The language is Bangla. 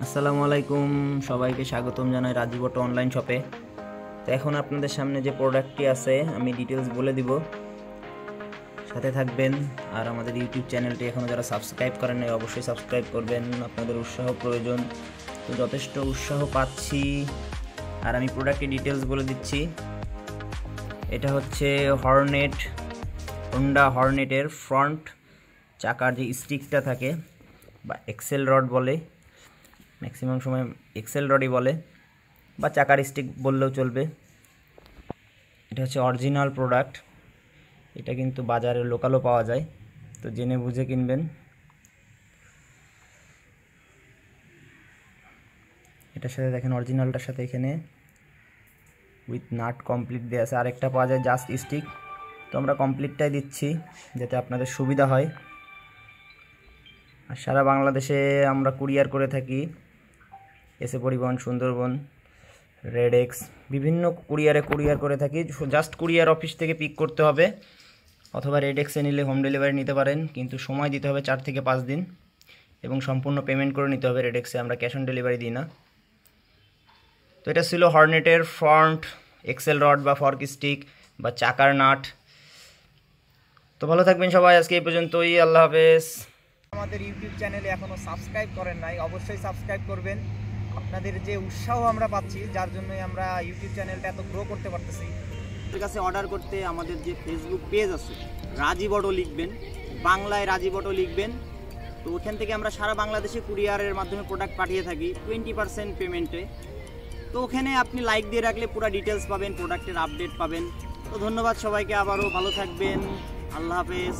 আসসালামু আলাইকুম, সবাইকে স্বাগতম জানাই রাজীব অটো অনলাইন শপে। তো এখন আপনাদের সামনে যে প্রোডাক্টটি আছে আমি ডিটেলস বলে দিব, সাথে থাকবেন। আর আমাদের ইউটিউব চ্যানেলটি এখনও যারা সাবস্ক্রাইব করেন নাই অবশ্যই সাবস্ক্রাইব করবেন, আপনাদের উৎসাহ প্রয়োজন। তো যথেষ্ট উৎসাহ পাচ্ছি। আর আমি প্রোডাক্টের ডিটেলস বলে দিচ্ছি। এটা হচ্ছে হর্নেট, হোন্ডা হর্নেটের ফ্রন্ট চাকার যে স্টিকটা থাকে বা এক্সেল রড বলে, ম্যাক্সিমাম সময় এক্সেল রডই বলে, বা চাকার স্টিক বললেও চলবে। এটা হচ্ছে অরিজিনাল প্রোডাক্ট। এটা কিন্তু বাজারে লোকালও পাওয়া যায়, তো জেনে বুঝে কিনবেন। এটার সাথে দেখেন অরিজিনালটার সাথে এখানে উইথ নাট কমপ্লিট দেওয়া আছে। আরেকটা পাওয়া যায় জাস্ট স্টিক, তো আমরা কমপ্লিটটাই দিচ্ছি যাতে আপনাদের সুবিধা হয়। আর সারা বাংলাদেশে আমরা কুরিয়ার করে থাকি, এসে পরিবহন, সুন্দরবন, রেডেক্স, বিভিন্ন কুরিয়ার করে থাকি। জাস্ট কুরিয়ার অফিস থেকে পিক করতে হবে, অথবা রেডেক্সে নিলে হোম ডেলিভারি নিতে পারেন, কিন্তু সময় দিতে হবে 4 থেকে 5 দিন এবং সম্পূর্ণ পেমেন্ট করে নিতে হবে। রেডেক্সে আমরা ক্যাশ অন ডেলিভারি দিই না। তো এটা ছিল হর্নেটের ফ্রন্ট এক্সেল রড বা ফর্ক স্টিক বা চাকার নাট। তো ভালো থাকবেন সবাই, আজকে এই পর্যন্তই। আল্লাহ হাফেজ। আমাদের ইউটিউব চ্যানেলে এখনও সাবস্ক্রাইব করেন নাই, অবশ্যই সাবস্ক্রাইব করবেন। আপনাদের যে উৎসাহ আমরা পাচ্ছি, যার জন্যই আমরা ইউটিউব চ্যানেলটা এত গ্রো করতে পারতেছি। আপনাদের কাছে অর্ডার করতে আমাদের যে ফেসবুক পেজ আছে রাজীব অটো লিখবেন, বাংলায় রাজীব অটো লিখবেন। তো ওখান থেকে আমরা সারা বাংলাদেশে কুরিয়ারের মাধ্যমে প্রোডাক্ট পাঠিয়ে থাকি 20% পেমেন্টে। তো ওখানে আপনি লাইক দিয়ে রাখলে পুরো ডিটেলস পাবেন, প্রোডাক্টের আপডেট পাবেন। তো ধন্যবাদ সবাইকে, আবারও ভালো থাকবেন। আল্লাহ হাফেজ।